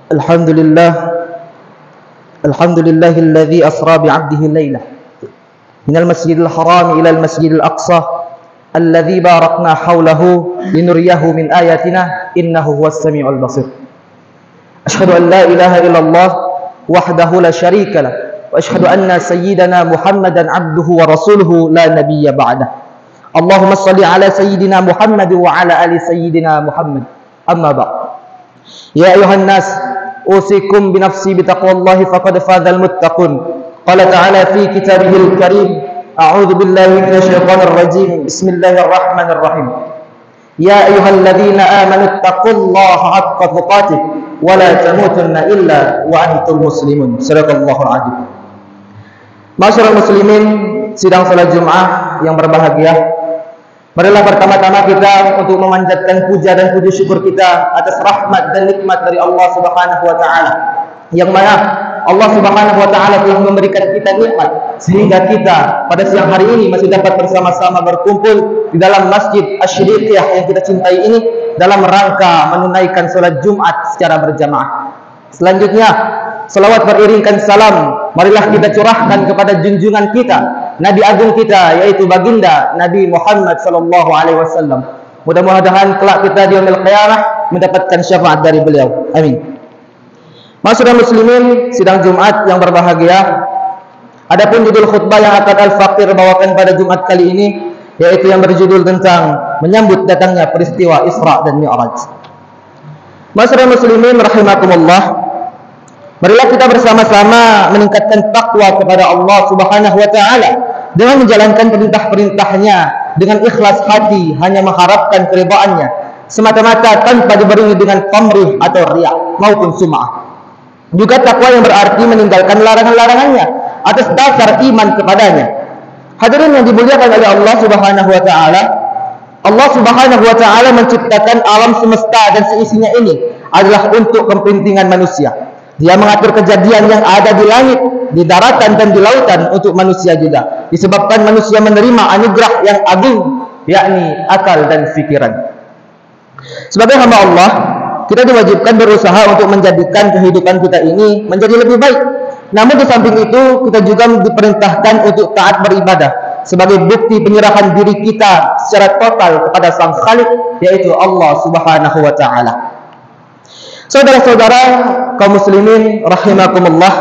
الحمد لله الذي أسرى بعبده الليلة من المسجد الحرام إلى المسجد الأقصى الذي باركنا حوله لنريه من آياتنا إنه هو السميع البصير. أشهد أن لا إله إلا الله وحده لا شريك له وأشهد أن سيدنا محمدا عبده ورسوله لا نبي بعده. اللهم صل على سيدنا محمد وعلى آل سيدنا محمد. أما بعد، يا أيها الناس أوصيكم بنفسي بتقوى الله فقد فاز المتقون. قال تعالى في كتابه الكريم: أعوذ بالله من الشيطان الرجيم، بسم الله الرحمن الرحيم. يا أيها الذين آمنوا اتقوا الله حق تقاته ولا تموتن إلا وأنتم مسلمون. Sadaqallahul azim. Masyarakat muslimin, sidang salat Jumat yang berbahagia, marilah pertama-tama kita untuk memanjatkan puja dan puji syukur kita atas rahmat dan nikmat dari Allah Subhanahu wa taala, yang mana Allah Subhanahu wa taala telah memberikan kita nikmat sehingga kita pada siang hari ini masih dapat bersama-sama berkumpul di dalam Masjid Asy-Syidhiqiyah yang kita cintai ini dalam rangka menunaikan salat Jumat secara berjamaah. Selanjutnya, salawat beriringkan salam marilah kita curahkan kepada junjungan kita, Nabi agung kita, yaitu baginda Nabi Muhammad sallallahu alaihi wasallam. Mudah-mudahan kelak kita di yaumil qiyamah mendapatkan syafaat dari beliau. Amin. Masyarakat muslimin, sidang Jumat yang berbahagia, adapun judul khutbah yang akan Al-Faqir bawakan pada Jumat kali ini yaitu yang berjudul tentang menyambut datangnya peristiwa Isra dan Mi'raj. Masyarakat muslimin rahimakumullah, marilah kita bersama-sama meningkatkan takwa kepada Allah Subhanahu wa taala dengan menjalankan perintah-perintahnya dengan ikhlas hati, hanya mengharapkan keridhaannya semata-mata tanpa dibarengi dengan pamrih atau riya maupun sum'ah. Juga takwa yang berarti meninggalkan larangan-larangannya atas dasar iman kepadanya. Hadirin yang dimuliakan oleh Allah Subhanahu wa taala, Allah Subhanahu wa taala menciptakan alam semesta dan seisinya ini adalah untuk kepentingan manusia. Dia mengatur kejadian yang ada di langit, di daratan dan di lautan untuk manusia juga. Disebabkan manusia menerima anugerah yang agung, yakni akal dan pikiran. Sebagai hamba Allah, kita diwajibkan berusaha untuk menjadikan kehidupan kita ini menjadi lebih baik. Namun di samping itu, kita juga diperintahkan untuk taat beribadah sebagai bukti penyerahan diri kita secara total kepada Sang Khalik, yaitu Allah Subhanahu wa taala. Saudara-saudara kaum muslimin rahimakumullah,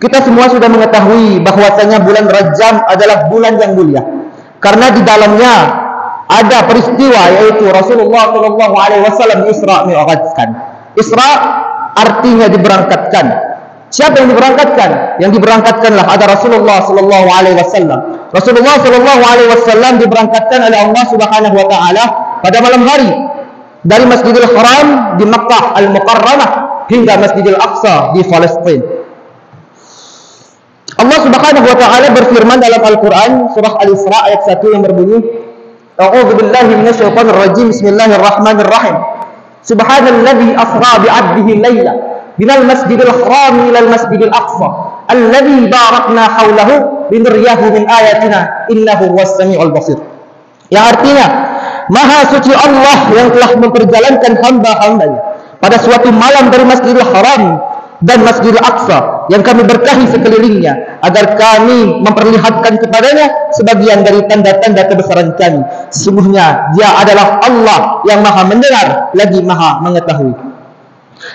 kita semua sudah mengetahui bahwasanya bulan Rajab adalah bulan yang mulia karena di dalamnya ada peristiwa yaitu Rasulullah sallallahu alaihi wasallam Isra Mi'rajkan. Isra artinya diberangkatkan. Siapa yang diberangkatkan? Yang diberangkatkanlah ada Rasulullah sallallahu alaihi wasallam. Rasulullah sallallahu alaihi wasallam diberangkatkan oleh Allah Subhanahu wa taala pada malam hari dari Masjidil Haram di Makkah Al-Mukarramah hingga Masjidil Aqsa di Palestina. Allah Subhanahu wa taala berfirman dalam Al-Qur'an surah Al-Isra ayat 1 yang berbunyi: A'udzu billahi minasyaitonir rajim. Bismillahirrahmanirrahim. Subhanalladzi asra bi'abdihi laila minal masjidil haram ilal masjidil aqsa alladzi barakna haulahu linuriyahu min ayatina innahu huwas samiul basir. Yang artinya, Maha suci Allah yang telah memperjalankan hamba-hambanya pada suatu malam dari Masjidil Haram dan Masjidil Aqsa yang kami berkahi sekelilingnya agar kami memperlihatkan kepadanya sebagian dari tanda-tanda kebesaran kami. Sesungguhnya Dia adalah Allah yang Maha mendengar lagi Maha mengetahui.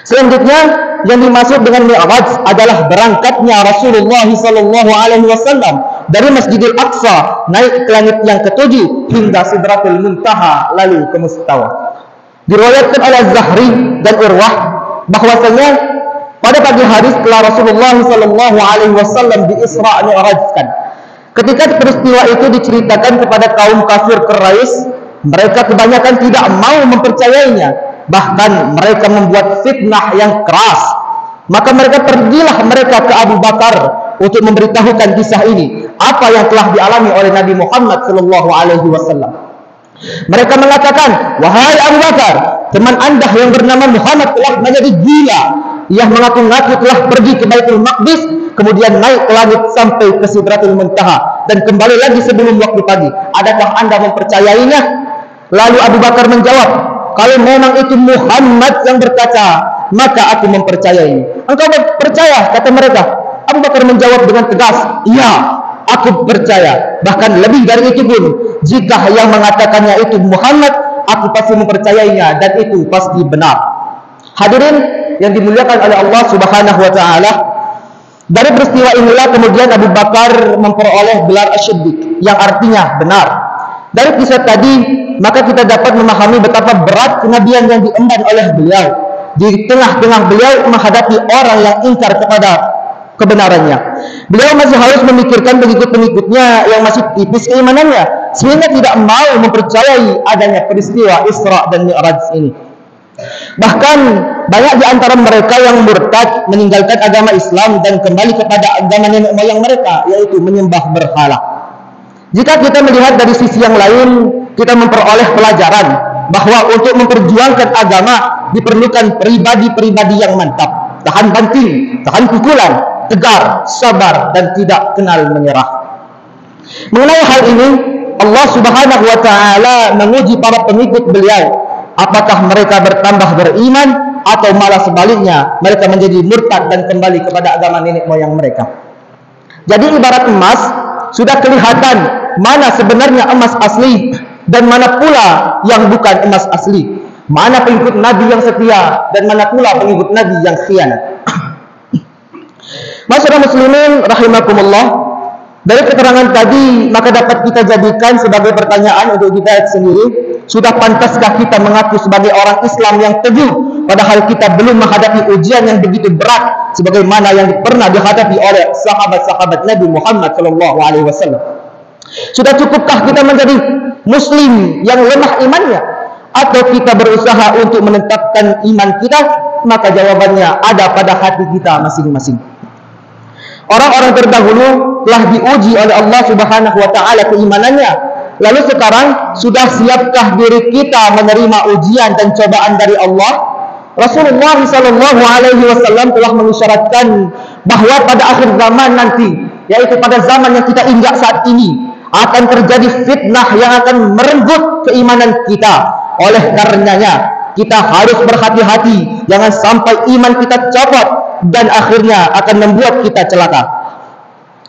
Selanjutnya, yang dimaksud dengan Mi'raj adalah berangkatnya Rasulullah sallallahu alaihi wasallam dari Masjidil Aqsa naik ke langit yang ketujuh hingga Sidratul Muntaha lalu ke Mustawa. Diriwayatkan oleh Zahri dan Urwah bahwasanya pada pagi hari setelah Rasulullah sallallahu alaihi wasallam di Isra Mi'rajkan, ketika peristiwa itu diceritakan kepada kaum kafir Quraisy, mereka kebanyakan tidak mau mempercayainya. Bahkan mereka membuat fitnah yang keras. Maka pergilah mereka ke Abu Bakar untuk memberitahukan kisah ini, apa yang telah dialami oleh Nabi Muhammad sallallahu alaihi wasallam. Mereka mengatakan, "Wahai Abu Bakar, teman Anda yang bernama Muhammad telah menjadi gila. Ia mengaku-ngaku telah pergi ke Baitul Maqdis, kemudian naik ke langit sampai ke Sidratul Muntaha dan kembali lagi sebelum waktu pagi. Adakah Anda mempercayainya?" Lalu Abu Bakar menjawab, "Kalau memang itu Muhammad yang berkata, maka aku mempercayai. Engkau percaya? Kata mereka. Abu Bakar menjawab dengan tegas, iya, aku percaya. Bahkan lebih dari itu pun, jika yang mengatakannya itu Muhammad, aku pasti mempercayainya dan itu pasti benar. Hadirin yang dimuliakan oleh Allah Subhanahu wa taala, dari peristiwa inilah kemudian Abu Bakar memperoleh gelar As-Siddiq yang artinya benar. Dari kisah tadi, maka kita dapat memahami betapa berat kenabian yang diemban oleh beliau. Di tengah-tengah beliau menghadapi orang yang ingkar kepada kebenarannya. Beliau masih harus memikirkan pengikut-pengikutnya yang masih tipis keimanannya, sehingga tidak mau mempercayai adanya peristiwa Isra dan Mi'raj ini. Bahkan banyak di antara mereka yang murtad, meninggalkan agama Islam dan kembali kepada agama nenek moyang mereka, yaitu menyembah berhala. Jika kita melihat dari sisi yang lain, kita memperoleh pelajaran bahwa untuk memperjuangkan agama diperlukan pribadi-pribadi yang mantap, tahan banting, tahan pukulan, tegar, sabar, dan tidak kenal menyerah. Mengenai hal ini, Allah Subhanahu wa taala menguji para pengikut beliau, apakah mereka bertambah beriman atau malah sebaliknya mereka menjadi murtad dan kembali kepada agama nenek moyang mereka. Jadi ibarat emas, sudah kelihatan mana sebenarnya emas asli dan mana pula yang bukan emas asli. Mana pengikut Nabi yang setia dan mana pula pengikut Nabi yang khianat. Masyarakat muslimin rahimakumullah, dari keterangan tadi maka dapat kita jadikan sebagai pertanyaan untuk kita sendiri, sudah pantaskah kita mengaku sebagai orang Islam yang teguh padahal kita belum menghadapi ujian yang begitu berat sebagaimana yang pernah dihadapi oleh sahabat-sahabat Nabi Muhammad SAW? Sudah cukupkah kita menjadi muslim yang lemah imannya, atau kita berusaha untuk menetapkan iman kita? Maka jawabannya ada pada hati kita masing-masing. Orang-orang terdahulu telah diuji oleh Allah Subhanahu wa taala keimanannya. Lalu sekarang sudah siapkah diri kita menerima ujian dan cobaan dari Allah? Rasulullah sallallahu alaihi wasallam telah mengisyaratkan bahwa pada akhir zaman nanti, yaitu pada zaman yang kita injak saat ini, akan terjadi fitnah yang akan merenggut keimanan kita. Oleh karenanya kita harus berhati-hati jangan sampai iman kita copot dan akhirnya akan membuat kita celaka.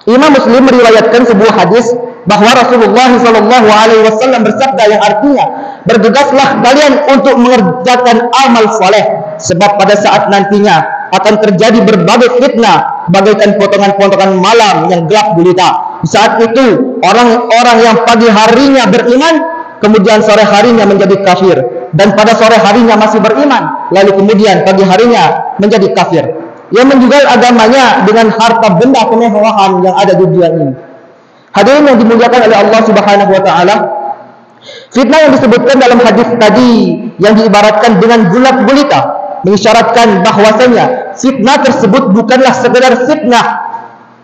Imam Muslim meriwayatkan sebuah hadis bahwa Rasulullah SAW bersabda yang artinya, bergegaslah kalian untuk mengerjakan amal soleh, sebab pada saat nantinya akan terjadi berbagai fitnah bagaikan potongan-potongan malam yang gelap gulita. Saat itu orang-orang yang pagi harinya beriman, kemudian sore harinya menjadi kafir, dan pada sore harinya masih beriman, lalu kemudian pagi harinya menjadi kafir. Yang menjual agamanya dengan harta benda kemewahan yang ada di dunia ini. Hadirin yang dimuliakan oleh Allah Subhanahu wa taala, fitnah yang disebutkan dalam hadis tadi yang diibaratkan dengan gelap gulita mengisyaratkan bahwasanya fitnah tersebut bukanlah sekedar fitnah,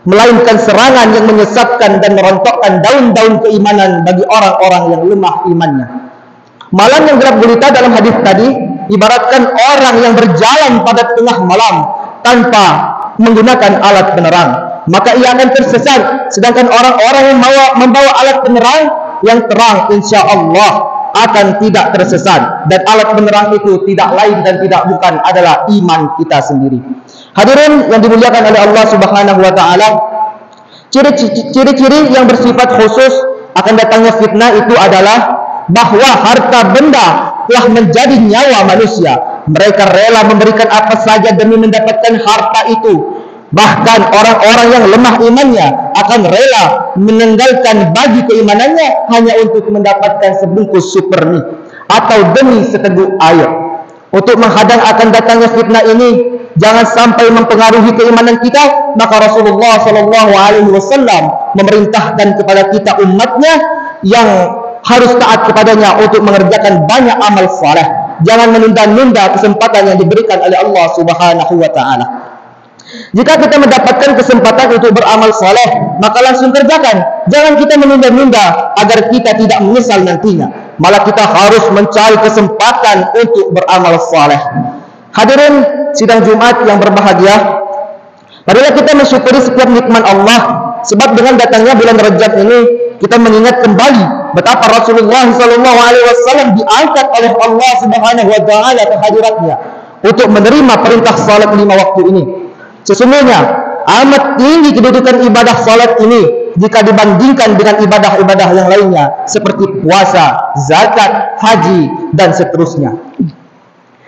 melainkan serangan yang menyesatkan dan merontokkan daun-daun keimanan bagi orang-orang yang lemah imannya. Malam yang gelap gulita dalam hadis tadi ibaratkan orang yang berjalan pada tengah malam tanpa menggunakan alat penerang, maka ia akan tersesat. Sedangkan orang-orang yang membawa alat penerang yang terang, insya Allah akan tidak tersesat. Dan alat penerang itu tidak lain dan tidak bukan adalah iman kita sendiri. Hadirin yang dimuliakan oleh Allah Subhanahu wa taala, ciri-ciri yang bersifat khusus akan datangnya fitnah itu adalah bahwa harta benda telah menjadi nyawa manusia. Mereka rela memberikan apa saja demi mendapatkan harta itu. Bahkan orang-orang yang lemah imannya akan rela meninggalkan bagi keimanannya hanya untuk mendapatkan sebungkus super mie atau demi seteguk air. Untuk menghadang akan datangnya fitnah ini jangan sampai mempengaruhi keimanan kita, maka Rasulullah SAW memerintahkan kepada kita umatnya yang harus taat kepadanya untuk mengerjakan banyak amal saleh. Jangan menunda-nunda kesempatan yang diberikan oleh Allah Subhanahu wa taala. Jika kita mendapatkan kesempatan untuk beramal saleh, maka langsung kerjakan. Jangan kita menunda-nunda agar kita tidak menyesal nantinya. Malah kita harus mencari kesempatan untuk beramal saleh. Hadirin sidang Jumat yang berbahagia, marilah kita mensyukuri setiap nikmat Allah. Sebab dengan datangnya bulan Rajab ini, kita mengingat kembali betapa Rasulullah SAW diangkat oleh Allah Subhanahu wa taala ke hadiratnya untuk menerima perintah salat 5 waktu ini. Sesungguhnya amat tinggi kedudukan ibadah salat ini jika dibandingkan dengan ibadah-ibadah yang lainnya seperti puasa, zakat, haji, dan seterusnya.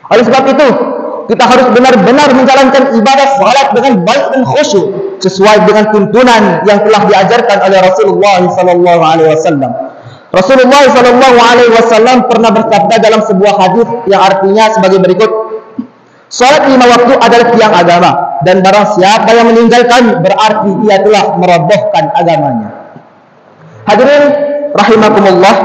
Oleh sebab itu, kita harus benar-benar menjalankan ibadah salat dengan baik dan khusyuk sesuai dengan tuntunan yang telah diajarkan oleh Rasulullah SAW. Rasulullah SAW pernah bersabda dalam sebuah hadis yang artinya sebagai berikut: salat 5 waktu adalah tiang agama, dan barang siapa yang meninggalkan berarti ia telah merobohkan agamanya. Hadirin rahimakumullah,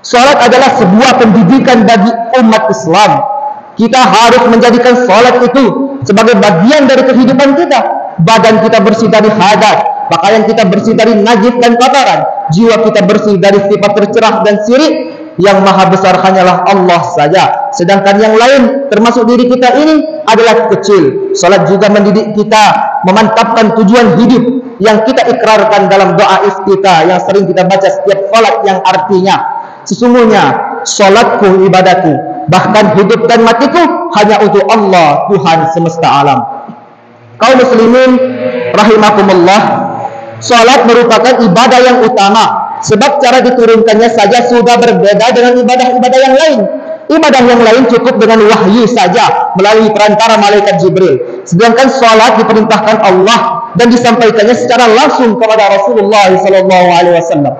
salat adalah sebuah pendidikan bagi umat Islam. Kita harus menjadikan salat itu sebagai bagian dari kehidupan kita. Badan kita bersih dari hadas, pakaian kita bersih dari najis dan kotoran, jiwa kita bersih dari sifat tercerah dan syirik. Yang maha besar hanyalah Allah saja, sedangkan yang lain termasuk diri kita ini adalah kecil. Salat juga mendidik kita memantapkan tujuan hidup yang kita ikrarkan dalam doa iftitah yang sering kita baca setiap salat, yang artinya, sesungguhnya salatku ibadahku, bahkan hidup dan matiku hanya untuk Allah, Tuhan semesta alam. Kaum muslimin rahimakumullah, salat merupakan ibadah yang utama sebab cara diturunkannya saja sudah berbeda dengan ibadah-ibadah yang lain. Ibadah yang lain cukup dengan wahyu saja melalui perantara malaikat Jibril, sedangkan salat diperintahkan Allah dan disampaikannya secara langsung kepada Rasulullah SAW.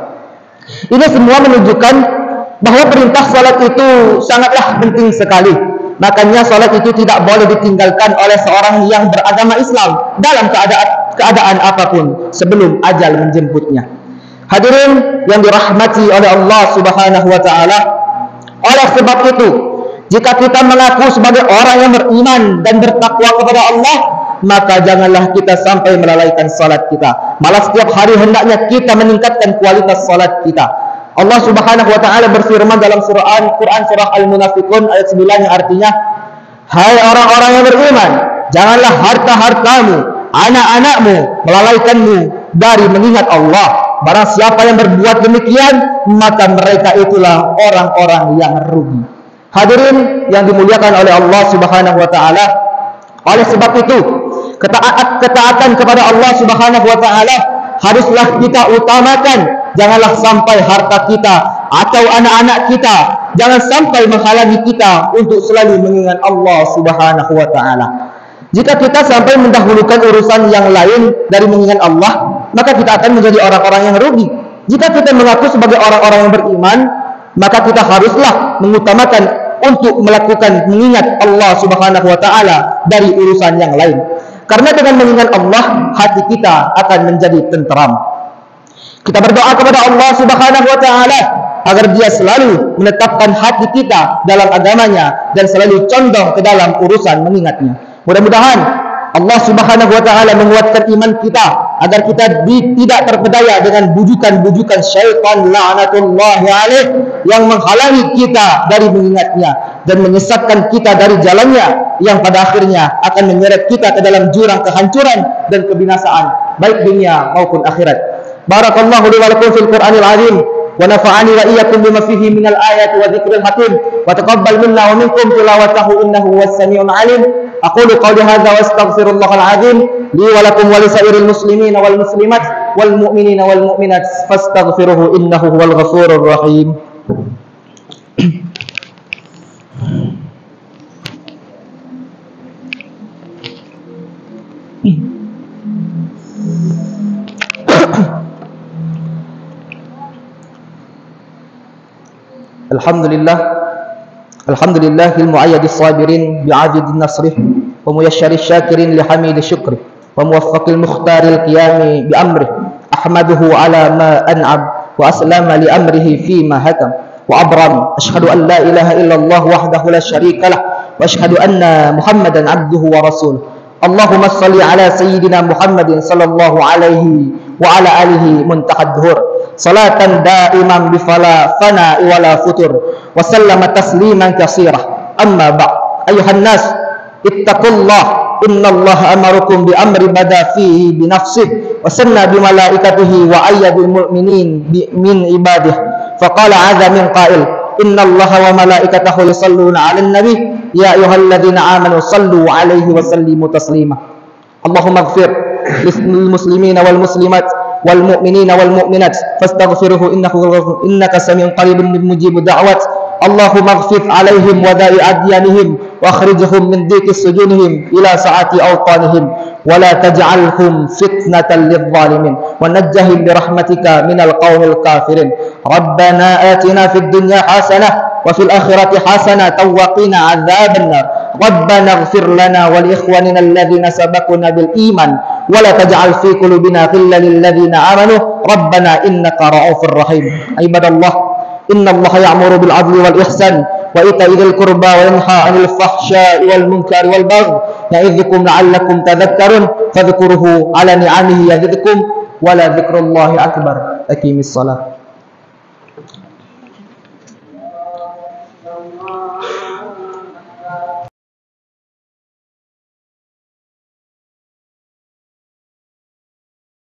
Ini semua menunjukkan bahwa perintah salat itu sangatlah penting sekali. Makanya salat itu tidak boleh ditinggalkan oleh seorang yang beragama Islam dalam keadaan apapun sebelum ajal menjemputnya. Hadirin yang dirahmati oleh Allah Subhanahu wa taala, oleh sebab itu, jika kita mengaku sebagai orang yang beriman dan bertakwa kepada Allah, maka janganlah kita sampai melalaikan salat kita. Malah setiap hari hendaknya kita meningkatkan kualitas salat kita. Allah Subhanahu wa taala berfirman dalam Quran surah Al-Munafiqun ayat 9 yang artinya, hai orang-orang yang beriman, janganlah harta-hartamu, anak-anakmu melalaikanmu dari mengingat Allah. Barang siapa yang berbuat demikian, maka mereka itulah orang-orang yang rugi. Hadirin yang dimuliakan oleh Allah Subhanahu wa taala, oleh sebab itu, ketaatan kepada Allah Subhanahu wa taala haruslah kita utamakan. Janganlah sampai harta kita atau anak-anak kita jangan sampai menghalangi kita untuk selalu mengingat Allah Subhanahu wa taala. Jika kita sampai mendahulukan urusan yang lain dari mengingat Allah, maka kita akan menjadi orang-orang yang rugi. Jika kita mengaku sebagai orang-orang yang beriman, maka kita haruslah mengutamakan untuk melakukan mengingat Allah Subhanahu wa taala dari urusan yang lain. Karena dengan mengingat Allah, hati kita akan menjadi tenteram. Kita berdoa kepada Allah Subhanahu wa taala agar Dia selalu menetapkan hati kita dalam agamanya dan selalu condong ke dalam urusan mengingatnya. Mudah-mudahan Allah Subhanahu wa taala menguatkan iman kita agar kita tidak terpedaya dengan bujukan-bujukan syaitan la'natullahi alaih yang menghalangi kita dari mengingatnya dan menyesatkan kita dari jalannya yang pada akhirnya akan menyeret kita ke dalam jurang kehancuran dan kebinasaan baik dunia maupun akhirat. Barakallahu li wa lakum fil Qur'anil azim wa nafa'ani wa iyyakum bima fihi minal ayati wa dzikril hakim wa taqabbal minna wa minkum tilawatahu innahu huwas samiul alim. Aqulu qawli hadza wa astaghfirullahal azim li wa lakum wa li sa'iril muslimin wal muslimat wal mu'minina wal mu'minat fastaghfiruhu innahu huwal ghafurur rahim. Alhamdulillahil mu'ayyadis sabirin bi'adidin nasrih wa muyasyaris syakirin lihamidi syukrih wa muwaffaqil mukhtaril qiyami bi'amrih ahmaduhu ala ma an'ab wa aslama li amrihi fima hakam wa abram. Ashhadu an la ilaha illallah wahdahu la syarika lah wa ashhadu anna Muhammadan abduhu wa rasuluh. Allahumma salli ala sayyidina Muhammadin sallallahu alaihi wa ala alihi muntahad dhuhur salatan daiman bifala fana wala futur wa sallama tasliman katsira. Amma ba'd, ayuhan nas ittaqullah innallaha amarukum bi amri bada fihi bi nafsihi wa sanna bi malaikatihi wa ayyadil mu'minin min ibadihi faqala 'azza min qail innallaha wa malaikatahu yusholluna 'alan nabi ya ayyuhalladzina amanu shallu 'alaihi wa sallimu taslima. Allahumma ighfir lil muslimina wal muslimat wal mu'minina wal mu'minat fastaghfirhu innaka samiun qaribun mujibud da'wat. Allahumma ighfir 'alaihim wa da'i adyanihim wa akhrijhum min dhiqi sujunihim ila sa'ati awtanihim wa la taj'alhum fitnatan lidh-dhalimin wa najjihim bi rahmatika minal qaumil kafirin. Rabbana atina fid dunya hasanah wa fil akhirati hasanah wa qina 'adzabannar. Rabbana ighfir lana wa li ikhwanina alladhina sabaquna bil iman wa la taj'al fi qulubina ghillan lil ladzina amanu rabbana innaka ra'ufur rahim. Ibadallah, innallaha ya'muru bil 'adli wal ihsan wa ita'i dzil qurba wa yanha 'anil fahsya'i wal munkari wal baghi ya'idzukum la'allakum tadhakkarun fadhkuruhu 'ala ni'amihi yazidkum wa la dzikrullahi akbar. Aqimis shalah.